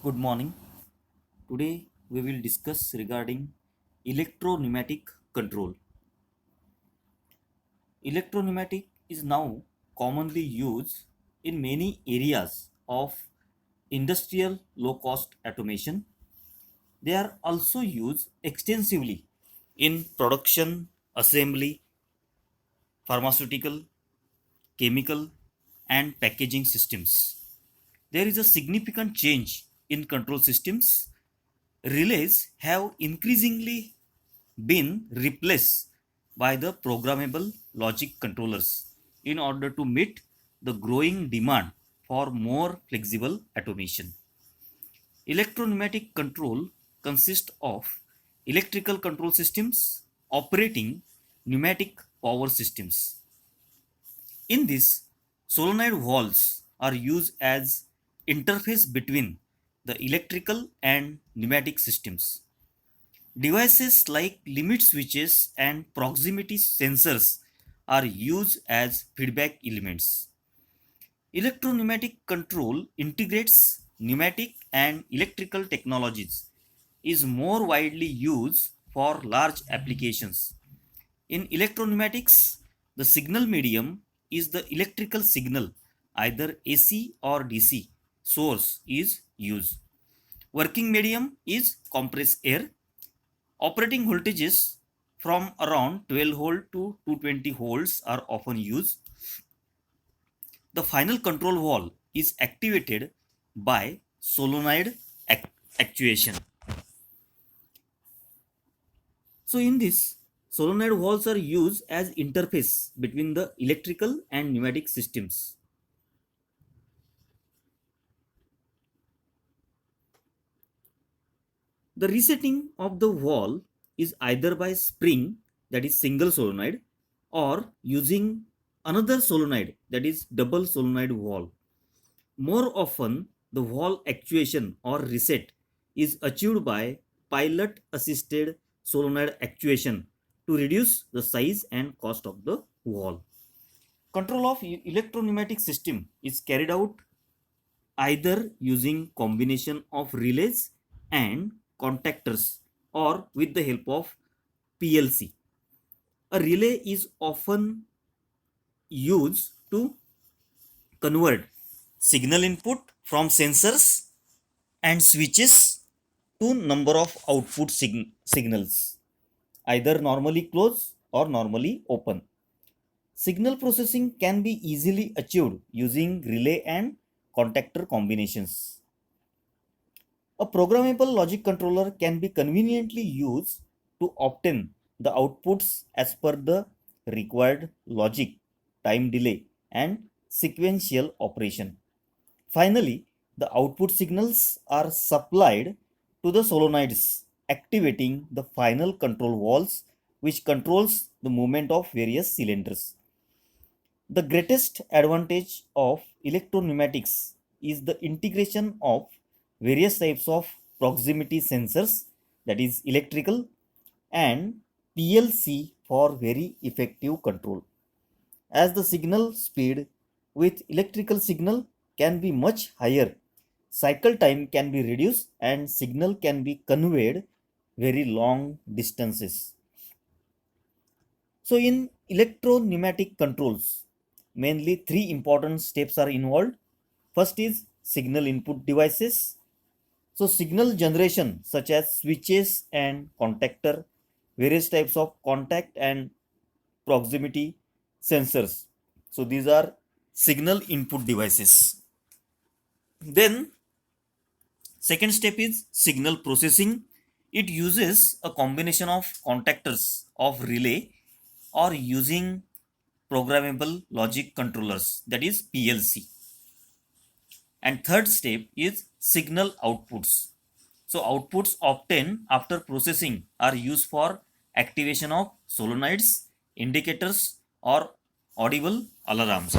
Good morning. Today we will discuss regarding electro-pneumatic control. Electro-pneumatic is now commonly used in many areas of industrial low-cost automation. They are also used extensively in production, assembly, pharmaceutical, chemical, and packaging systems. There is a significant change in control systems. Relays have increasingly been replaced by the programmable logic controllers in order to meet the growing demand for more flexible automation. Electro-pneumatic control consists of electrical control systems operating pneumatic power systems. In this, solenoid valves are used as interface between the electrical and pneumatic systems. Devices like limit switches and proximity sensors are used as feedback elements. Electro-pneumatic control integrates pneumatic and electrical technologies, is more widely used for large applications. In electro-pneumatics, the signal medium is the electrical signal, either AC or DC source is used. Working medium is compressed air. Operating voltages from around 12 volt to 220 volts are often used. The final control valve is activated by solenoid actuation. So in this, solenoid valves are used as interface between the electrical and pneumatic systems. The resetting of the valve is either by spring, that is single solenoid, or using another solenoid, that is double solenoid valve. More often, the valve actuation or reset is achieved by pilot assisted solenoid actuation to reduce the size and cost of the valve. Control of electro-pneumatic system is carried out either using combination of relays and contactors or with the help of PLC. A relay is often used to convert signal input from sensors and switches to number of output signals, either normally closed or normally open. Signal processing can be easily achieved using relay and contactor combinations. A programmable logic controller can be conveniently used to obtain the outputs as per the required logic, time delay, and sequential operation. Finally, the output signals are supplied to the solenoids, activating the final control valves, which controls the movement of various cylinders. The greatest advantage of electro-pneumatics is the integration of various types of proximity sensors, that is electrical, and PLC for very effective control. As the signal speed with electrical signal can be much higher, cycle time can be reduced and signal can be conveyed very long distances. So in electro-pneumatic controls, mainly three important steps are involved. First is signal input devices. So signal generation such as switches and contactor, various types of contact and proximity sensors. So these are signal input devices. Then second step is signal processing. It uses a combination of contactors of relay or using programmable logic controllers, that is PLC. And third step is signal outputs. So outputs obtained after processing are used for activation of solenoids, indicators, or audible alarms.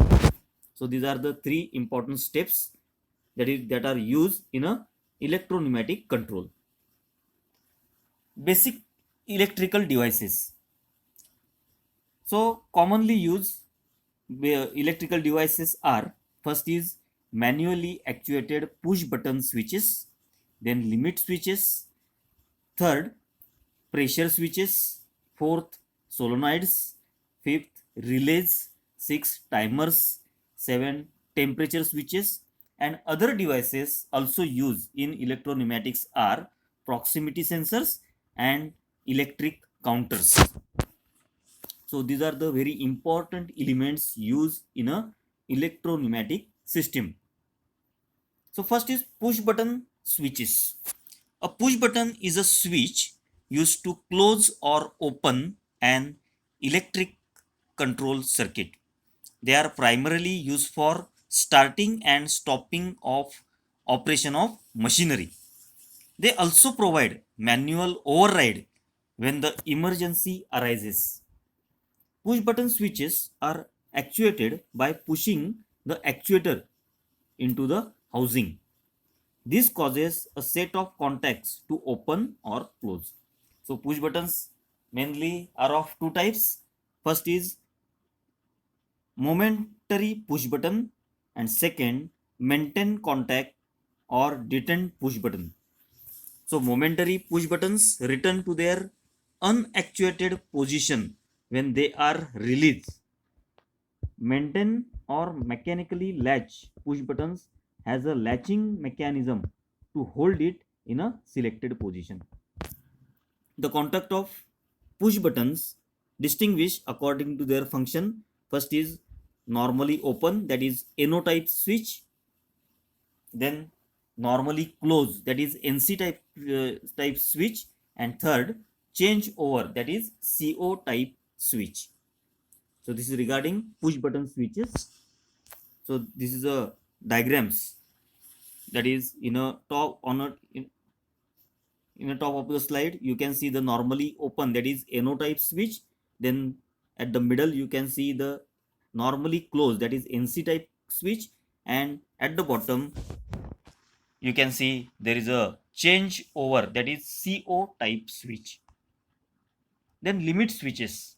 So these are the three important steps that are used in a electro-pneumatic control. Basic electrical devices. So commonly used electrical devices are: first is manually actuated push button switches, then limit switches, third pressure switches, fourth solenoids, fifth relays, six timers, seven temperature switches, and other devices also used in electro-pneumatics are proximity sensors and electric counters. So these are the very important elements used in a electro-pneumatic system. So first is push button switches. A push button is a switch used to close or open an electric control circuit. They are primarily used for starting and stopping of operation of machinery. They also provide manual override when the emergency arises. Push button switches are actuated by pushing the actuator into the housing. This causes a set of contacts to open or close. So push buttons mainly are of two types. First is momentary push button and second maintain contact or detent push button. So momentary push buttons return to their unactuated position when they are released. Maintain or mechanically latch push buttons has a latching mechanism to hold it in a selected position. The contact of push buttons distinguish according to their function. First is normally open, that is NO type switch, then normally close, that is NC type switch, and third change over, that is CO type switch. So this is regarding push button switches. So this is a diagrams, that is in a top on a in the top of the slide you can see the normally open, that is NO type switch. Then at the middle you can see the normally closed, that is NC type switch, and at the bottom you can see there is a change over, that is CO type switch. Then limit switches.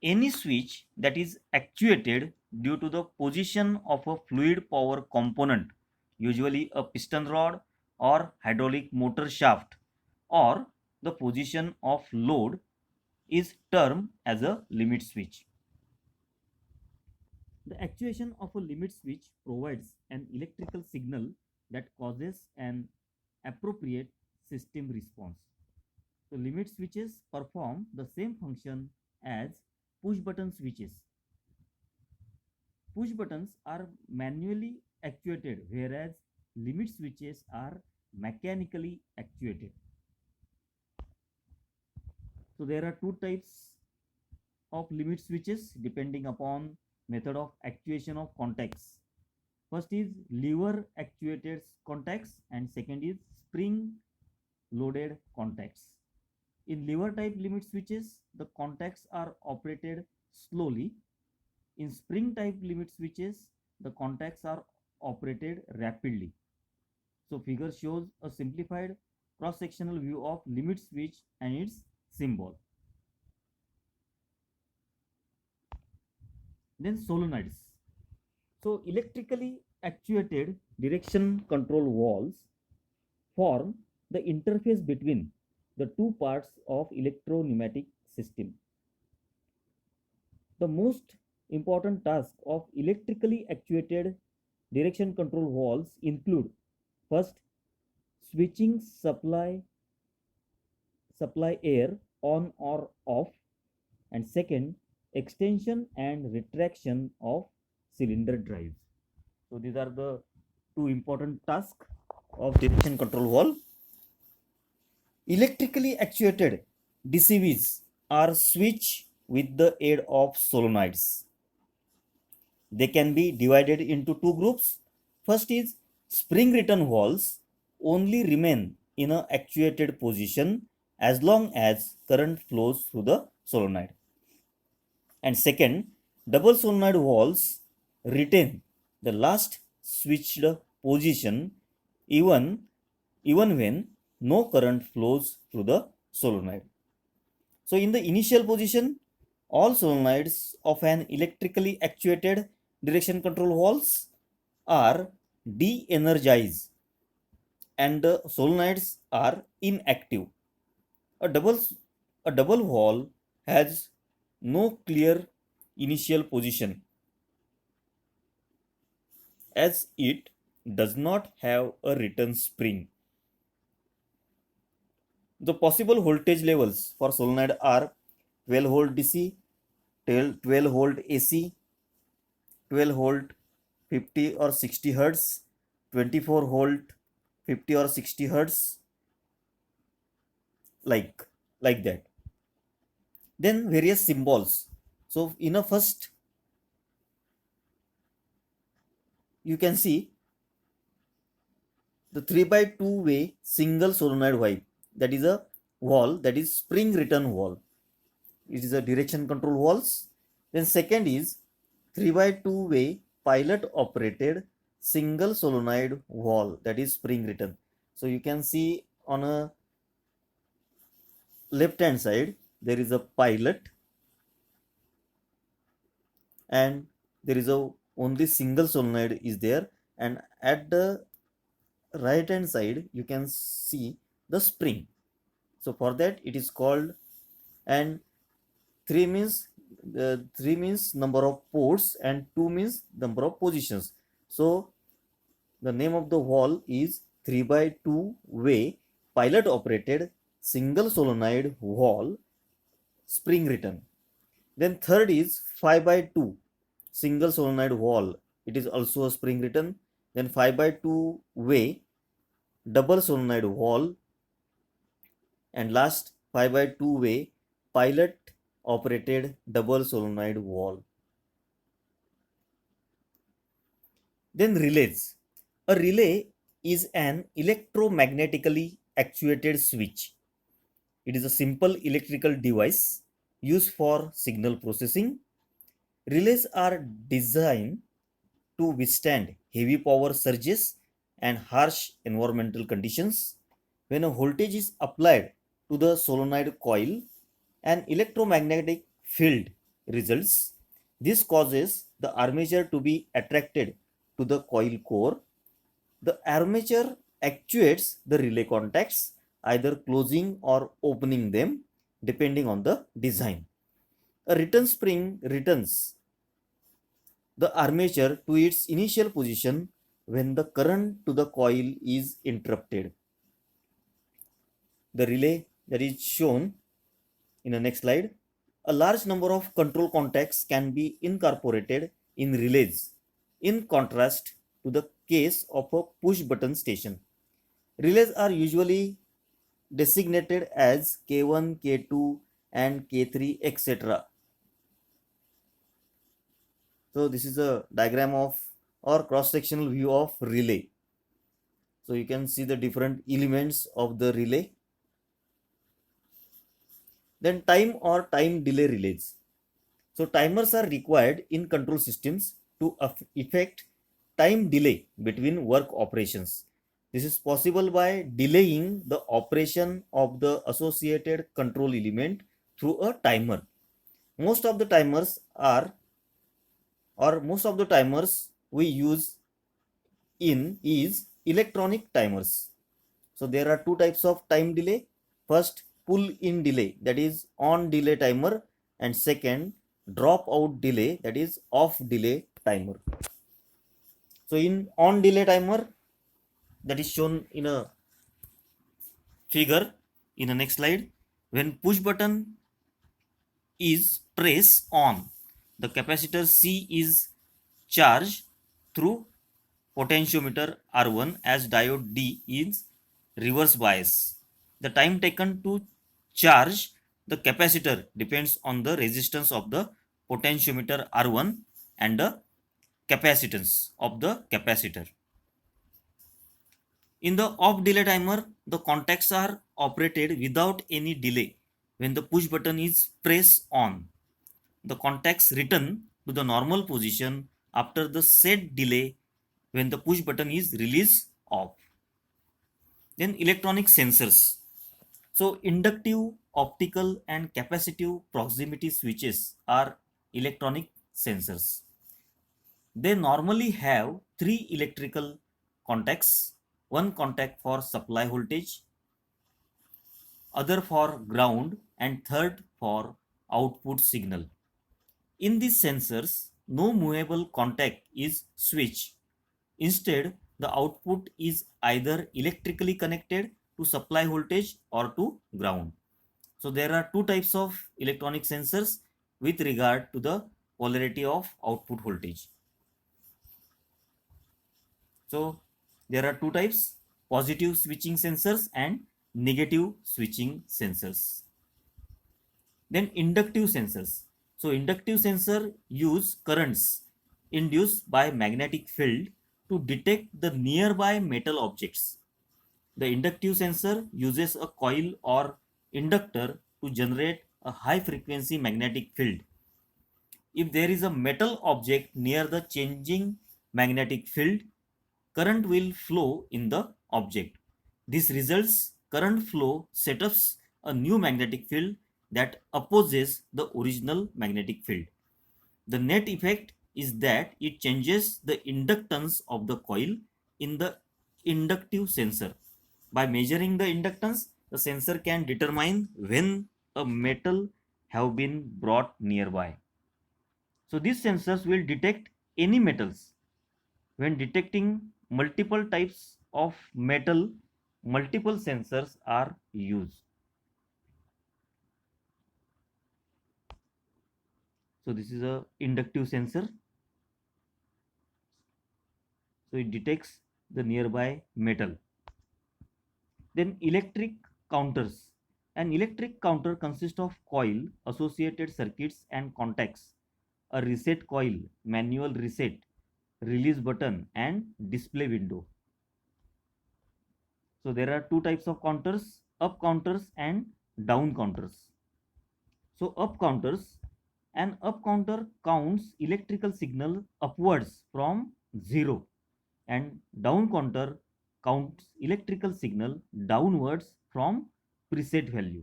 Any switch that is actuated due to the position of a fluid power component, usually a piston rod or hydraulic motor shaft, or the position of load, is termed as a limit switch. The actuation of a limit switch provides an electrical signal that causes an appropriate system response. So limit switches perform the same function as push button switches. Push buttons are manually actuated, whereas limit switches are mechanically actuated. So there are two types of limit switches depending upon method of actuation of contacts. First is lever actuated contacts and second is spring loaded contacts. In lever type limit switches, the contacts are operated slowly. In spring type limit switches, the contacts are operated rapidly. So figure shows a simplified cross-sectional view of limit switch and its symbol. Then solenoids. So electrically actuated direction control valves form the interface between the two parts of electro-pneumatic system. The most important task of electrically actuated direction control valves include first switching supply air on or off, and second extension and retraction of cylinder drives. So these are the two important tasks of direction control valve. Electrically actuated DCVs are switched with the aid of solenoids. They can be divided into two groups. First is spring return valves only remain in an actuated position as long as current flows through the solenoid. And second, double solenoid valves retain the last switched position even when no current flows through the solenoid. So in the initial position, all solenoids of an electrically actuated direction control valves are de-energized and the solenoids are inactive. A double, a double wall has no clear initial position as it does not have a return spring. The possible voltage levels for solenoid are 12 volt DC, 12 volt AC, 12 volt 50 or 60 hertz, 24 volt 50 or 60 hertz, like like that. Then various symbols. So in a first, you can see the 3 by 2 way single solenoid valve, that is a wall, that is spring return wall. It is a direction control valves. Then second is 3 by 2 way pilot operated single solenoid wall, that is spring return. So you can see on a left hand side there is a pilot and there is a only single solenoid is there, and at the right hand side you can see the spring. So for that it is called, and 3 means 3 means number of ports and 2 means number of positions. So the name of the wall is 3 by 2 way pilot operated single solenoid wall spring return. Then third is 5 by 2 single solenoid wall, it is also a spring return. Then 5 by 2 way double solenoid wall, and last 5 by 2 way pilot operated double solenoid wall. Then relays. A relay is an electromagnetically actuated switch. It is a simple electrical device used for signal processing. Relays are designed to withstand heavy power surges and harsh environmental conditions. When a voltage is applied to the solenoid coil, an electromagnetic field results. This causes the armature to be attracted to the coil core. The armature actuates the relay contacts, either closing or opening them depending on the design. A return spring returns the armature to its initial position when the current to the coil is interrupted. The relay that is shown in the next slide. A large number of control contacts can be incorporated in relays, in contrast to the case of a push button station. Relays are usually designated as K1, K2 and K3, etc. So this is a diagram of or cross-sectional view of relay. So you can see the different elements of the relay. Then time or time delay relays. So timers are required in control systems to effect time delay between work operations. This is possible by delaying the operation of the associated control element through a timer. Most of the timers we use in is electronic timers. So there are two types of time delay. First, pull in delay, that is on delay timer, and second, drop out delay, that is off delay timer. So in on delay timer, that is shown in a figure in the next slide. When push button is pressed on, the capacitor C is charged through potentiometer R1 as diode D is reverse bias. The time taken to charge the capacitor depends on the resistance of the potentiometer R1 and the capacitance of the capacitor. In the off delay timer, the contacts are operated without any delay when the push button is pressed on. The contacts return to the normal position after the set delay when the push button is released off. Then electronic sensors. So inductive, optical and capacitive proximity switches are electronic sensors. They normally have three electrical contacts, one contact for supply voltage, other for ground, and third for output signal. In these sensors, no movable contact is switched. Instead, the output is either electrically connected to supply voltage or to ground. So there are two types of electronic sensors with regard to the polarity of output voltage. So there are two types, positive switching sensors and negative switching sensors. Then inductive sensors. So inductive sensor use currents induced by magnetic field to detect the nearby metal objects. The inductive sensor uses a coil or inductor to generate a high frequency magnetic field. If there is a metal object near the changing magnetic field, current will flow in the object. This results current flow setups a new magnetic field that opposes the original magnetic field. The net effect is that it changes the inductance of the coil in the inductive sensor. By measuring the inductance, the sensor can determine when a metal have been brought nearby. So these sensors will detect any metals. When detecting multiple types of metal, multiple sensors are used. So this is a inductive sensor. So it detects the nearby metal. Then electric counters. An electric counter consists of coil, associated circuits and contacts, a reset coil, manual reset, release button and display window. So there are two types of counters, up counters and down counters. So up counters, an up counter counts electrical signal upwards from 0 and down counter counts electrical signal downwards from preset value.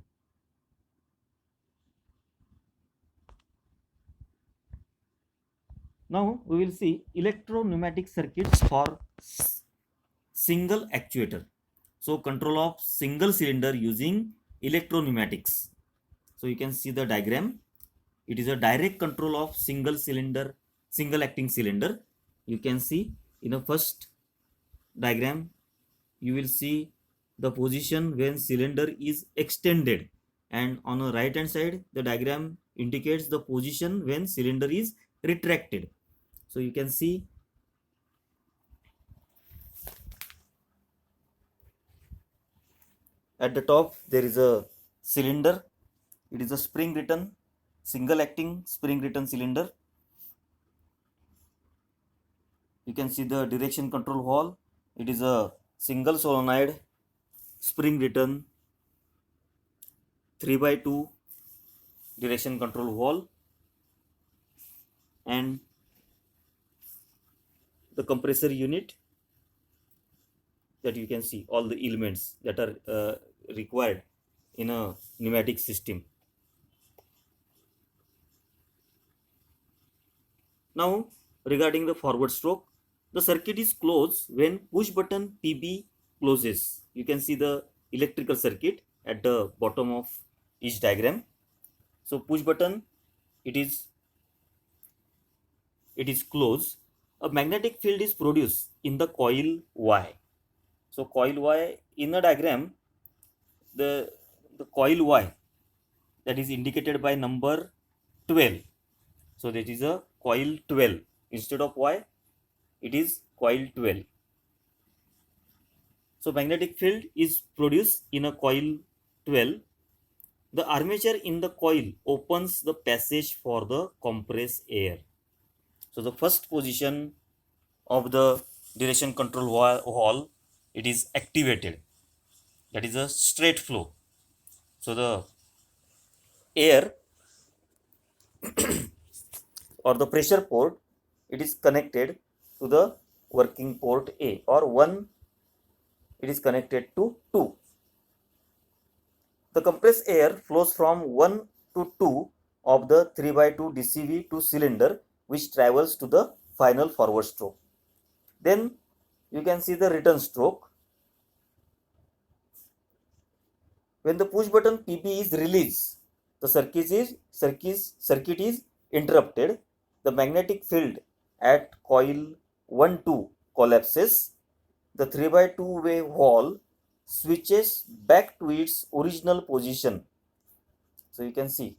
Now we will see electro-pneumatic circuits for single actuator. So control of single cylinder using electro-pneumatics. So you can see the diagram. It is a direct control of single cylinder, single acting cylinder. You can see in the first diagram, you will see the position when cylinder is extended, and on the right hand side the diagram indicates the position when cylinder is retracted. So you can see at the top there is a cylinder. It is a spring return, single acting spring return cylinder. You can see the direction control valve. It is a single solenoid spring return 3x2 direction control valve, and the compressor unit, that you can see all the elements that are required in a pneumatic system. Now regarding the forward stroke, the circuit is closed when push button PB closes. You can see the electrical circuit at the bottom of each diagram. So push button, it is closed. A magnetic field is produced in the coil Y. So coil Y in the diagram, the coil Y, that is indicated by number 12. So that is a coil 12. Instead of Y, it is coil 12. So magnetic field is produced in a coil 12. The armature in the coil opens the passage for the compressed air. So the first position of the direction control valve, it is activated. That is a straight flow. So the air or the pressure port, it is connected to the working port A, or 1, it is connected to 2. The compressed air flows from 1 to 2 of the 3x2 DCV to cylinder, which travels to the final forward stroke. Then you can see the return stroke. When the push button PB is released, the circuit is interrupted. The magnetic field at coil 1-2 collapses. The 3x2 way wall switches back to its original position. So you can see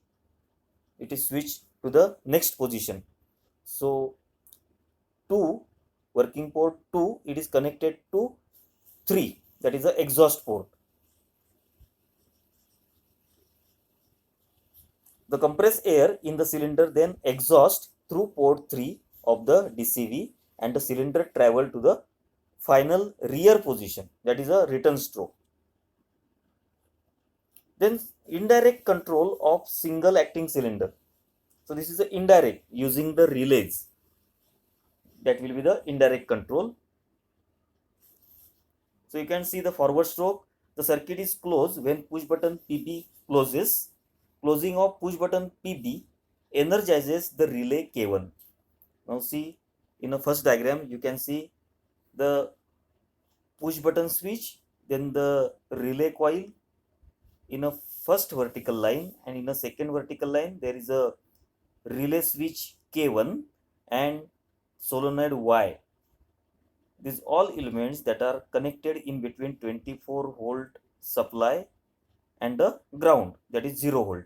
it is switched to the next position. So 2, working port 2, it is connected to 3, that is the exhaust port. The compressed air in the cylinder then exhausts through port 3 of the DCV, and the cylinder travel to the final rear position, that is a return stroke. Then indirect control of single acting cylinder. So this is the indirect, using the relays. That will be the indirect control. So you can see the forward stroke. The circuit is closed when push button PB closes. Closing of push button PB energizes the relay K1. Now see, in the first diagram you can see the push button switch, then the relay coil in a first vertical line, and in a second vertical line there is a relay switch K1 and solenoid Y. These all elements that are connected in between 24 volt supply and the ground, that is 0 volt.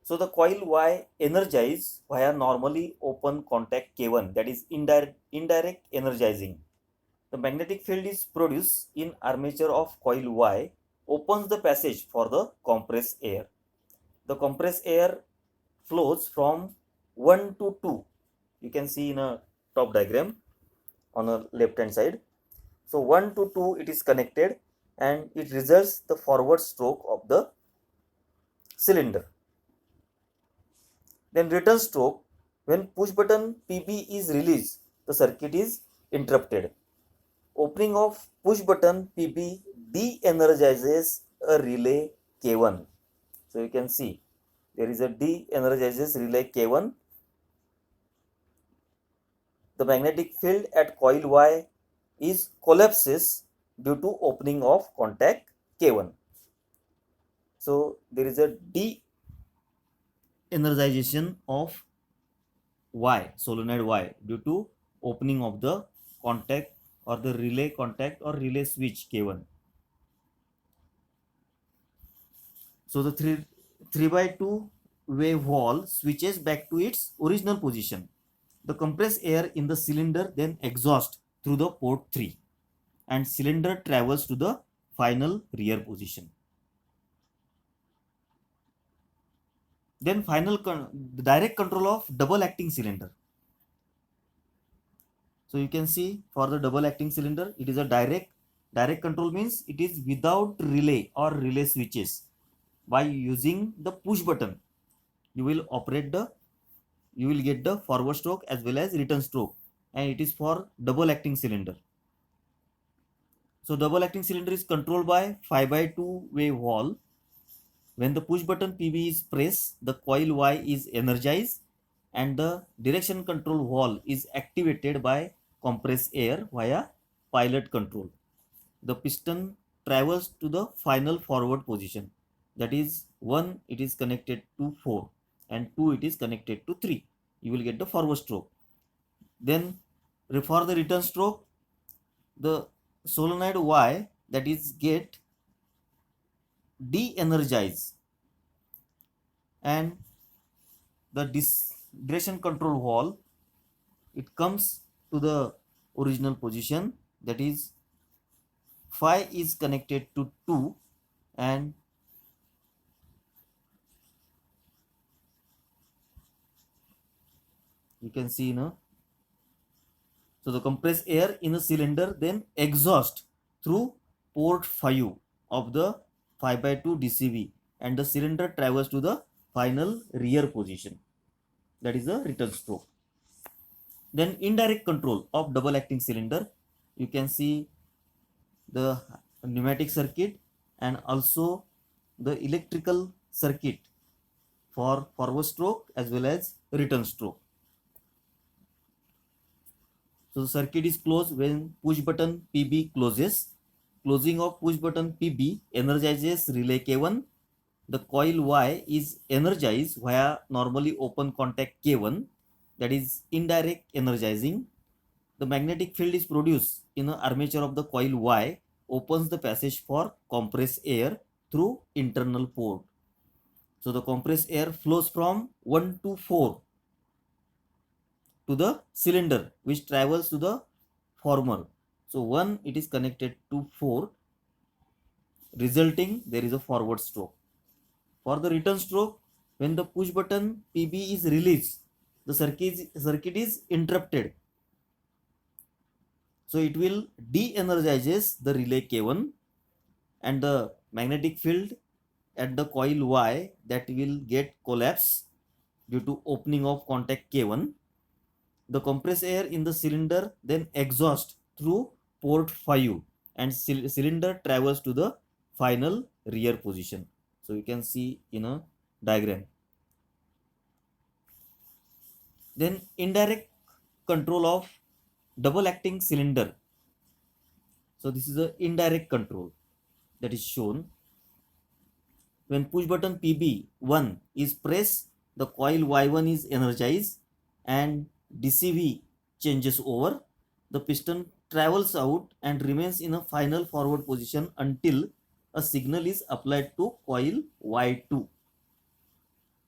So the coil Y energizes via normally open contact K1, that is indirect energizing. The magnetic field is produced in armature of coil Y, opens the passage for the compressed air. The compressed air flows from 1 to 2. You can see in a top diagram on the left hand side. So 1 to 2 it is connected, and it results the forward stroke of the cylinder. Then return stroke, when push button PB is released, the circuit is interrupted. Opening of push button PB de-energizes a relay K1. So you can see there is a de-energizes relay K1. The magnetic field at coil Y is collapses due to opening of contact K1. So there is a de-energization of Y, solenoid Y, due to opening of the contact or the relay contact or relay switch K1. So the 3x2 way wall switches back to its original position. The compressed air in the cylinder then exhausts through the port 3, and cylinder travels to the final rear position. Then direct control of double acting cylinder. So you can see for the double acting cylinder, it is a direct control, means it is without relay or relay switches. By using the push button, you will get the forward stroke as well as return stroke, and it is for double acting cylinder. So double acting cylinder is controlled by 5x2 way wall. When the push button PB is pressed, the coil Y is energized, and the direction control valve is activated by compressed air via pilot control. The piston travels to the final forward position, that is 1 it is connected to 4 and 2 it is connected to 3. You will get the forward stroke. Then for the return stroke, the solenoid Y, that is get de-energized, and the direction control valve, it comes to the original position, that is 5 is connected to 2, and you can see so the compressed air in the cylinder then exhaust through port 5 of the 5x2 DCV, and the cylinder travels to the final rear position, that is the return stroke. Then indirect control of double acting cylinder, you can see the pneumatic circuit and also the electrical circuit for forward stroke as well as return stroke. So the circuit is closed when push button PB closes. closing of push button PB energizes relay K1. The coil Y is energized via normally open contact K1, that is indirect energizing. The magnetic field is produced in the armature of the coil Y, opens the passage for compressed air through internal port. So the compressed air flows from 1 to 4 to the cylinder, which travels to the former. So 1 it is connected to 4, resulting there is a forward stroke. For the return stroke, when the push button PB is released, the circuit is interrupted. So it will de-energizes the relay K1, and the magnetic field at the coil Y that will get collapse due to opening of contact K1. The compressed air in the cylinder then exhausts through port 5, and cylinder travels to the final rear position. So you can see in a diagram. Then indirect control of double acting cylinder. So this is a indirect control that is shown. When push button PB1 is pressed, the coil Y1 is energized and DCV changes over. The piston travels out and remains in a final forward position until a signal is applied to coil Y2.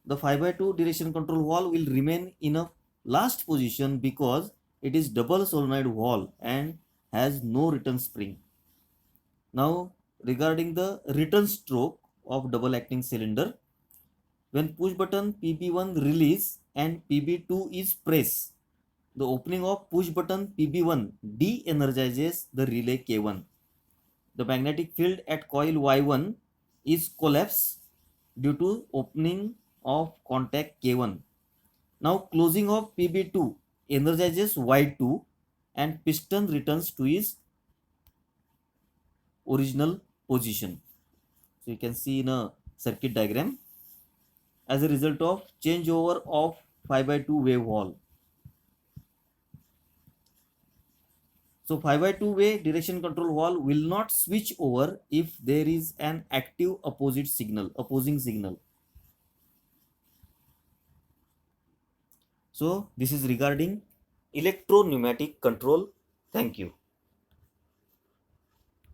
The 5x2 direction control valve will remain in a last position because it is double solenoid valve and has no return spring. Now regarding the return stroke of double acting cylinder, when push button PB1 release and PB2 is pressed, the opening of push button PB1 de-energizes the relay K1. The magnetic field at coil Y1 is collapsed due to opening of contact K1. Now closing of PB2 energizes Y2 and piston returns to its original position. So you can see in a circuit diagram as a result of changeover of 5x2 wave valve. So 5x2 way direction control valve will not switch over if there is an active opposing signal. So this is regarding electro-pneumatic control. Thank you.